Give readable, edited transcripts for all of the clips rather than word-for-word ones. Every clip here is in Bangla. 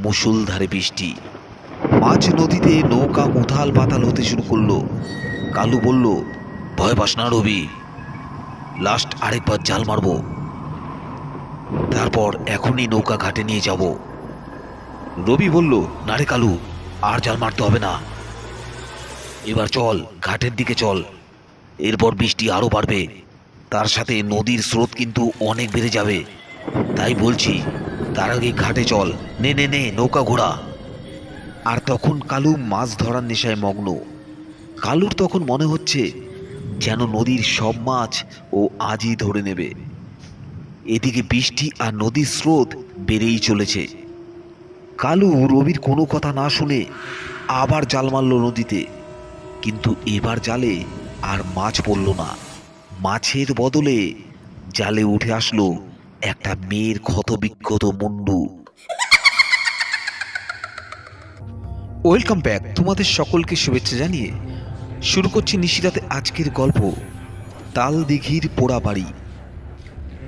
মুষলধারে বৃষ্টি। মাঝ নদীতে নৌকা উথাল পাতাল হতে শুরু করলো। কালু বলল, ভয় পাস না রবি, লাস্ট আরেকবার জাল মারব, তারপর এখনই নৌকা ঘাটে নিয়ে যাব। রবি বলল, না রে কালু, আর জাল মারতে হবে না, এবার চল, ঘাটের দিকে চল, এরপর বৃষ্টি আরো বাড়বে, তার সাথে নদীর স্রোত কিন্তু অনেক বেড়ে যাবে, তাই বলছি তার আগে ঘাটে চল, নে নে নে নৌকা ঘোড়া। আর তখন কালু মাছ ধরার নেশায় মগ্ন। কালুর তখন মনে হচ্ছে যেন নদীর সব মাছ ও আজই ধরে নেবে। এদিকে বৃষ্টি আর নদীর স্রোত বেড়েই চলেছে। কালু রবির কোনো কথা না শুনে আবার জাল মারল নদীতে, কিন্তু এবার জালে আর মাছ পড়ল না। মাছের বদলে জালে উঠে আসলো একটা মেয়ের ক্ষতবিক্ষত মুন্ডু। ওয়েলকাম ব্যাক, তোমাদের সকলকে শুভেচ্ছা জানিয়ে শুরু করছি নিশিরাতে আজকের গল্প, তাল দিঘির পোড়া বাড়ি।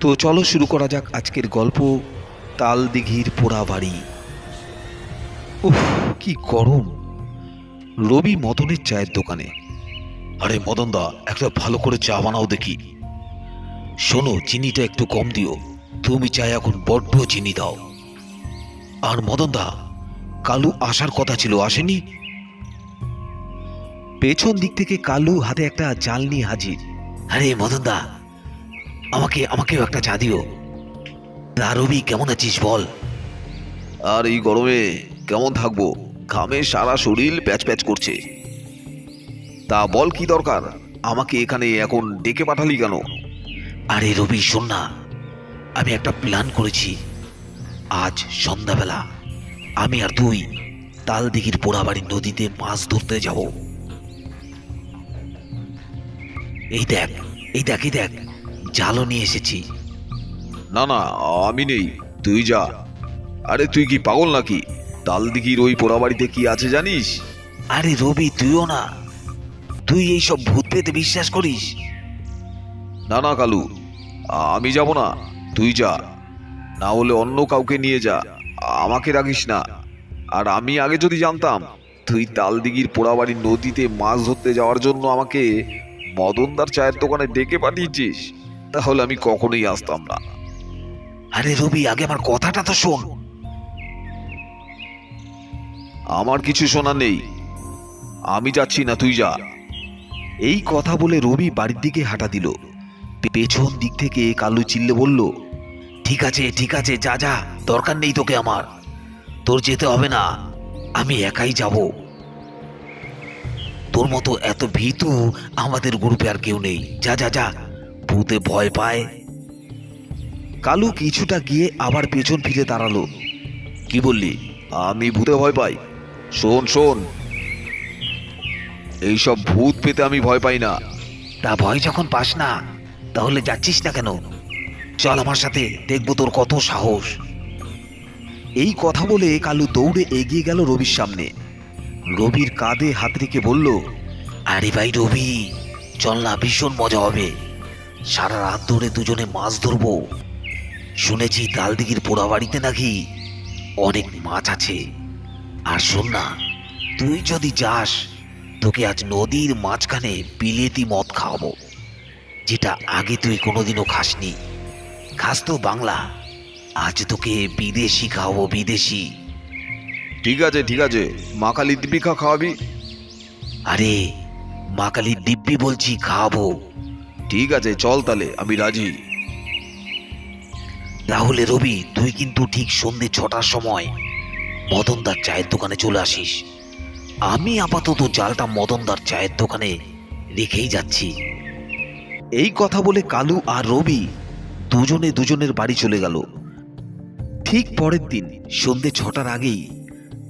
তো চলো শুরু করা যাক আজকের গল্প, তাল দিঘির পোড়া বাড়ি। উফ, কি গরম। রবি মদনের চায়ের দোকানে। আরে মদন দা, একটা ভালো করে চা বানাও দেখি। শোনো, চিনিটা একটু কম দিও, তুমি চায় এখন বড্ড চিনি দাও। আর মদন দা, কালু আসার কথা ছিল, আসেনি? পেছন দিক থেকে কালু হাতে একটা জাল নিয়ে হাজির। আরে মদন দা, আমাকেও একটা চা দিও। তা রবি, কেমন আছিস বল? আর এই গরমে কেমন থাকবো, ঘামে সারা শরীর প্যাচ প্যাচ করছে। তা বল, কি দরকার, আমাকে এখানে এখন ডেকে পাঠালি কেন? আরে রবি শোন না, আমি একটা প্ল্যান করেছি। আজ সন্ধ্যাবেলা আমি আর তুই তাল দিঘির পোড়াবাড়ির নদীতে মাছ ধরতে যাব। এই দেখ, এই দেখ, এই দেখ, জালও নিয়ে এসেছি। না না, আমি নেই, তুই যা। আরে তুই কি পাগল নাকি? তাল দিঘির ওই পোড়াবাড়িতে কি আছে জানিস? আরে রবি, তুইও না, তুই এইসব ভূত পেতে বিশ্বাস করিস? না না কালু, আমি যাব না, তুই যা, না হলে অন্য কাউকে নিয়ে যা, আমাকে রাখিস না। আর আমি আগে যদি জানতাম তুই তাল দিঘির পোড়াবাড়ির নদীতে মাছ ধরতে যাওয়ার জন্য আমাকে মদনদার চায়ের দোকানে ডেকে পাঠিয়েছিস, তাহলে আমি কখনোই আসতাম না। আরে রবি, আগে আমার কথাটা তো শোন। আমার কিছু শোনা নেই, আমি যাচ্ছি না, তুই যা। এই কথা বলে রবি বাড়ির দিকে হাঁটা দিল। পেছন দিক থেকে কালু চিল্লে বলল, ঠিক আছে ঠিক আছে, যা যা, দরকার নেই তোকে আমার, তোর যেতে হবে না, আমি একাই যাব। তোর মতো এত ভীতু আমাদের গ্রুপে আর কেউ নেই, যা যা যা, ভূতে ভয় পায়। কালু কিছুটা গিয়ে আবার পেছন ফিরে দাঁড়ালো। কি বললি, আমি ভূতে ভয় পাই? শোন শোন, এইসব ভূত পেতে আমি ভয় পাই না। তা ভয় যখন পাস না, তাহলে যাচ্ছিস না কেন? চল আমার সাথে, দেখবো তোর কত সাহস। এই কথা বলে কালু দৌড়ে এগিয়ে গেল রবির সামনে। রবির কাঁধে হাত রেখে বলল, আরে ভাই রবি, চল না, ভীষণ মজা হবে, সারা রাত ধরে দুজনে মাছ ধরবো। শুনেছি তালদিঘির পোড়াবাড়িতে নাকি অনেক মাছ আছে। আর শোন না, তুই যদি যাস, তোকে আজ নদীর মাঝখানে বিলেতি মদ খাওয়াবো, যেটা আগে তুই কোনোদিনও খাসনি। খাস তো বাংলা, আজ তোকে বিদেশি খাওয়াবো, বিদেশি। ঠিক আছে ঠিক আছে, মা কালীর দিব্যি খাওয়াবি? আরে মা কালীর দিব্যি বলছি, খাওয়াবো। ঠিক আছে চল তাহলে, আমি রাজি। তাহলে রবি, তুই কিন্তু ঠিক সন্ধ্যে 6টার সময় মদনদার চায়ের দোকানে চলে আসিস। আমি আপাতত জালটা মদনদার চায়ের দোকানে রেখেই যাচ্ছি। এই কথা বলে কালু আর রবি দুজনে দুজনের বাড়ি চলে গেল। ঠিক পরের দিন সন্ধ্যে 6টার আগেই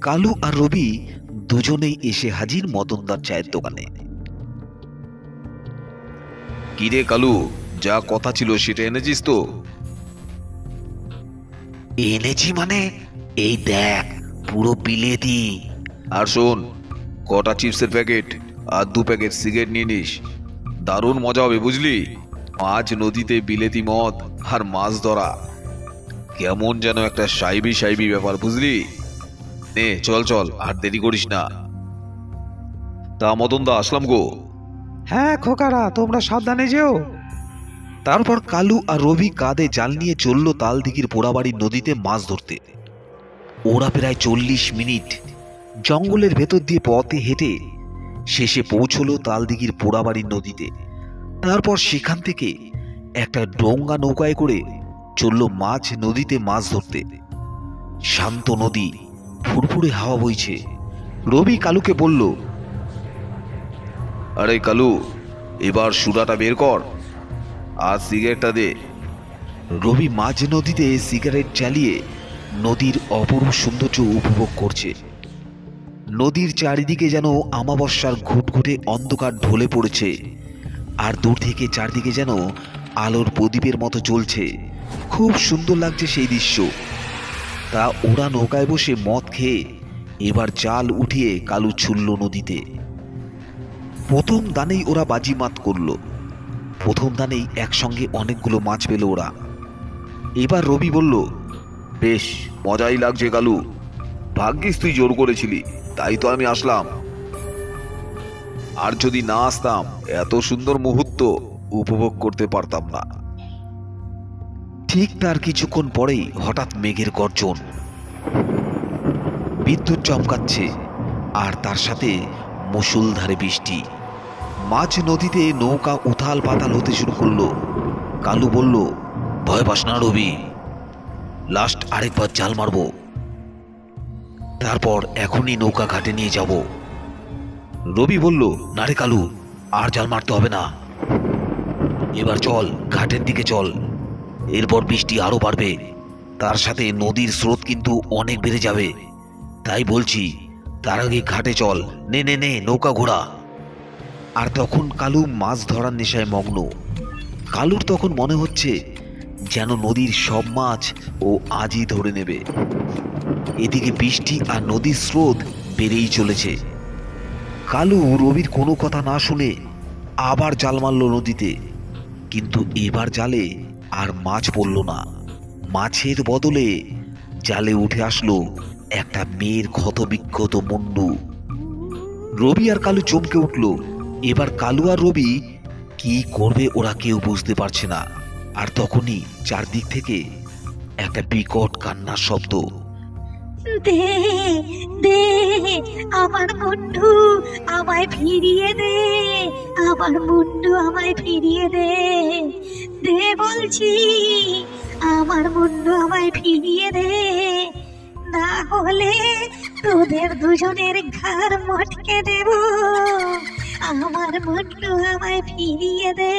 কালু আর রবি দুজনেই এসে হাজির মদনদার চায়ের দোকানে। কিরে কালু, যা কথা ছিল সেটা এনেছিস তো? এনেছি মানে, এই দেখ, পুরো বিলেতি। আর শোন, কটা চিপসের প্যাকেট আর 2 প্যাকেট সিগারেট নিয়ে নিস, দারুণ মজা হবে বুঝলি। আজ নদীতে বিলেতি মদ আর মাছ ধরা, কেমন যেন একটা সাইবি সাইবি ব্যাপার বুঝলি। নে চল চল, আর দেরি করিস না। তা মদন দা, আসলাম গো। হ্যাঁ খোকারা, তোমরা সাবধানে যেও। তারপর কালু আর রবি কাঁধে জাল নিয়ে চলল তালদিঘির পোড়াবাড়ির নদীতে মাছ ধরতে। ওরা প্রায় 40 মিনিট জঙ্গলের ভেতর দিয়ে পথে হেঁটে শেষে পৌঁছলো তালদিঘির পোড়াবাড়ির নদীতে। তারপর সেখান থেকে একটা ডোঙ্গা নৌকায় করে চলল মাছ নদীতে মাছ ধরতে। শান্ত নদী, ফুরফুরে হাওয়া বইছে। রবি কালুকে বলল, আরে কালু, এবার সুরাটা বের কর আর সিগারেটটা দে। রবি মাঝ নদীতে সিগারেট জ্বালিয়ে নদীর অপরূপ সৌন্দর্য উপভোগ করছে। নদীর চারিদিকে যেন আমাবস্যার ঘুটঘুটে অন্ধকার ঢলে পড়েছে, আর দূর থেকে চারদিকে যেন আলোর প্রদীপের মতো জ্বলছে। খুব সুন্দর লাগছে সেই দৃশ্য। তা ওরা নৌকায় বসে মদ খেয়ে এবার জাল উঠিয়ে কালু ছুড়ল নদীতে। প্রথম দানেই ওরা বাজিমাত করলো। প্রথম দানেই একসঙ্গে অনেকগুলো মাছ পেল ওরা। এবার রবি বলল, বেশ মজাই লাগছে কালু, ভাগ্যিস তুই জোর করেছিলি, তাই তো আমি আসলাম। আর যদি না আসতাম এত সুন্দর মুহূর্ত উপভোগ করতে পারতাম না। ঠিক তার কিছুক্ষণ পরেই হঠাৎ মেঘের গর্জন, বিদ্যুৎ চমকাচ্ছে, আর তার সাথে মুষলধারে বৃষ্টি। মাঝ নদীতে নৌকা উথাল পাতাল হতে শুরু করলো। কালু বলল, ভয় পাস না রবি, লাস্ট আরেকবার জাল মারবো, তারপর এখনই নৌকা ঘাটে নিয়ে যাব। রবি বলল, না রে কালু, আর জাল মারতে হবে না, এবার চল ঘাটের দিকে চল, এরপর বৃষ্টি আরো বাড়বে, তার সাথে নদীর স্রোত কিন্তু অনেক বেড়ে যাবে, তাই বলছি তার আগে ঘাটে চল, নে নে নে নৌকা ঘোরা। আর তখন কালু মাছ ধরার নেশায় মগ্ন। কালুর তখন মনে হচ্ছে যেন নদীর সব মাছ ও আজই ধরে নেবে। এদিকে বৃষ্টি আর নদীর স্রোত বেড়েই চলেছে। কালু রবির কোনো কথা না শুনে আবার জাল মারল নদীতে, কিন্তু এবার জালে আর মাছ পড়ল না। মাছের বদলে জালে উঠে আসলো একটা মেয়ের ক্ষতবিক্ষত মুন্ডু। রবি আর কালু চমকে উঠল। এবার কালু আর রবি কি করবে ওরা কেউ বুঝতে পারছে না। আর তখনই চারদিক থেকে একটা বিকট কান্নার শব্দ। দে দে আমার মুন্ডু আমায় ফিরিয়ে দে, আমার মুন্ডু আমায় ফিরিয়ে দে, দে বলছি, আমার মুন্ডু আমায় ফিরিয়ে দে, না হলে তোদের দুজনের ঘাড় মটকে দেব, আমার মুন্ডু আমায় ফিরিয়ে দে।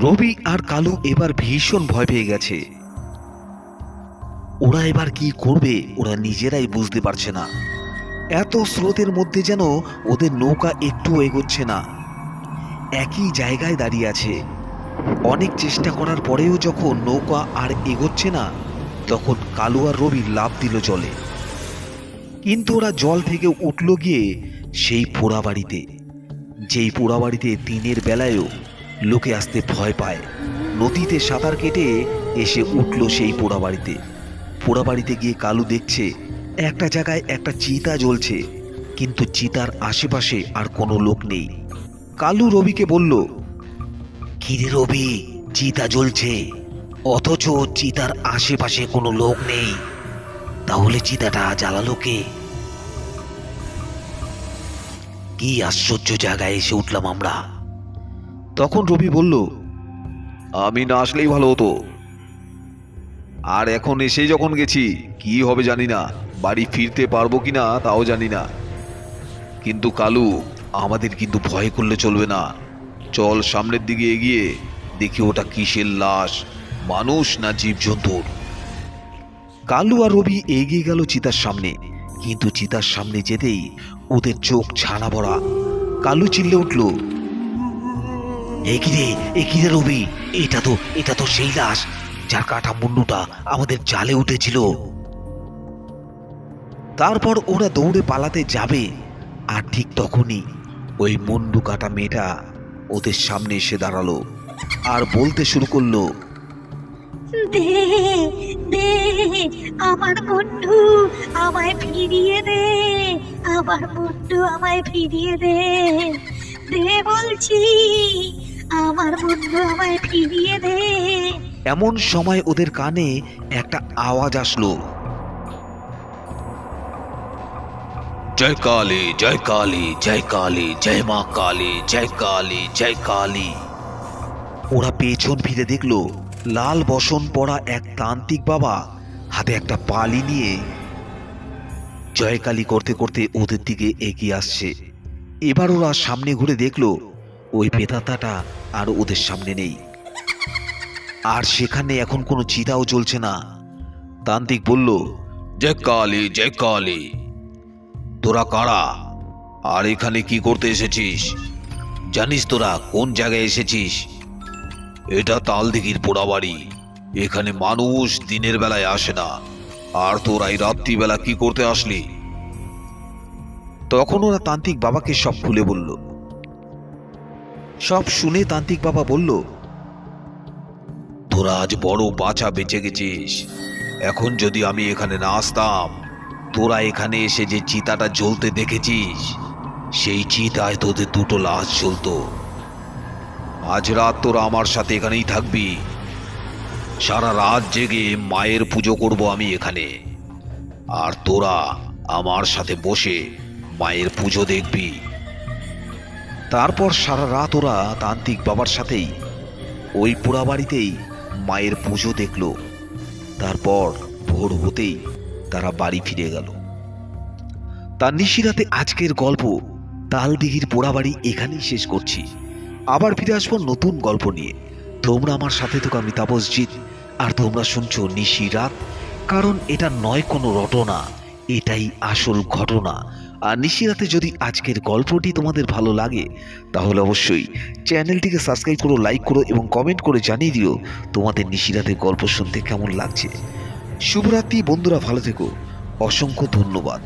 রবি আর কালু এবার ভীষণ ভয় পেয়ে গেছে। ওরা এবার কি করবে ওরা নিজেরাই বুঝতে পারছে না। এত স্রোতের মধ্যে যেন ওদের নৌকা একটু এগোচ্ছে না, একই জায়গায় দাঁড়িয়ে আছে। অনেক চেষ্টা করার পরেও যখন নৌকা আর এগোচ্ছে না, তখন কালু আর রবি লাফ দিল জলে। কিন্তু ওরা জল থেকে উঠল গিয়ে সেই পোড়াবাড়িতে, যেই পোড়াবাড়িতে দিনের বেলায়ও লোকে আসতে ভয় পায়। নদীতে সাঁতার কেটে এসে উঠল সেই পোড়াবাড়িতে। পোড়াবাড়িতে গিয়ে কালু দেখছে একটা জায়গায় একটা চিতা জ্বলছে, কিন্তু চিতার আশেপাশে আর কোনো লোক নেই। কালু রবিকে বলল, কিরে রবি, চিতা জ্বলছে অথচ চিতার আশেপাশে কোনো লোক নেই, তাহলে চিতাটা জ্বালালো কে? কি আশ্চর্য জায়গায় এসে উঠলাম আমরা। তখন রবি বলল, আমি না আসলেই ভালো হতো, আর এখন এসে যখন গেছি কি হবে জানি না, বাড়ি ফিরতে পারবো কিনা তাও জানি না। কিন্তু কালু, আমাদের কিন্তু ভয় করলে চলবে না, চল সামনের দিকে এগিয়ে দেখি ওটা কিসের লাশ, মানুষ না জীবজন্তুর। কালু আর রবি এগিয়ে গেল চিতার সামনে, কিন্তু চিতার সামনে যেতেই ওদের চোখ ছানা ভরা। কালু চিল্লে উঠল, একিরে রবি, এটা তো সেই লাশ যার কাটা মুন্ডুটা আমাদের জালে উঠেছিল। তারপর ওরা দৌড়ে পালাতে যাবে, আর ঠিক তখনই ওই মুন্ডু কাটা মেয়েটা ওদের সামনে এসে দাঁড়ালো আর বলতে শুরু করলো, দে দে আমার বন্ধু আমায় ফিরিয়ে দে, আমার মুন্ডু আমায় ফিরিয়ে দে, দে বলছি, আমার মুন্ডু আমায় ফিরিয়ে দে। এমন সময় ওদের কানে একটা আওয়াজ আসলো, জয় কালী, জয় কালী, জয় কালী, জয় মা কালী, জয় কালী, জয় কালী। ওরা পেছন ফিরে দেখলো লাল বসন পরা এক তান্ত্রিক বাবা হাতে একটা পালি নিয়ে জয় কালী করতে করতে ওদের দিকে এগিয়ে আসছে। এবার ওরা সামনে ঘুরে দেখলো ওই পেতাতাটা আর ওদের সামনে নেই, আর সেখানে এখন কোনো চিতাও জ্বলছে না। তান্ত্রিক বলল, জয় কালী, জয় কালী। তোরা কারা আর এখানে কি করতে এসেছিস? জানিস তোরা কোন জায়গায় এসেছিস? এটা তালদিঘির পোড়াবাড়ি। এখানে মানুষ দিনের বেলায় আসে না, আর তোরা এই রাত্রিবেলা কি করতে আসলি? তখন ওরা তান্ত্রিক বাবাকে সব খুলে বলল। সব শুনে তান্ত্রিক বাবা বলল, তোরা আজ বড় বাঁচা বেঁচে গেছিস। এখন যদি আমি এখানে না আসতাম, তোরা এখানে এসে যে চিতাটা জ্বলতে দেখেছিস, সেই চিতায় তোদের দুটো লাশ জ্বলতো। আজ রাত তোরা আমার সাথে এখানেই থাকবি। সারা রাত জেগে মায়ের পুজো করব আমি এখানে, আর তোরা আমার সাথে বসে মায়ের পুজো দেখবি। তারপর সারা রাত ওরা তান্ত্রিক বাবার সাথেই ওই পোড়াবাড়িতেই মায়ের পুজো দেখল। তারপর ভোর হতেই তারা বাড়ি ফিরে গেল। তার নিশিরাতে আজকের গল্প তালদিঘির পোড়াবাড়ি এখানেই শেষ করছি। আবার ফিরে আসবো নতুন গল্প নিয়ে। তোমরা আমার সাথে থাকো, আমি তাপসজিৎ, আর তোমরা শুনছো নিশিরাত। কারণ এটা নয় কোনো রটনা, এটাই আসল ঘটনা। আর নিশিরাতে যদি আজকের গল্পটি তোমাদের ভালো লাগে, তাহলে অবশ্যই চ্যানেলটিকে সাবস্ক্রাইব করো, লাইক করো এবং কমেন্ট করে জানিয়ে দিও তোমাদের নিশিরাতের গল্প শুনতে কেমন লাগছে। শুভরাত্রি বন্ধুরা, ভালো থেকো, অসংখ্য ধন্যবাদ।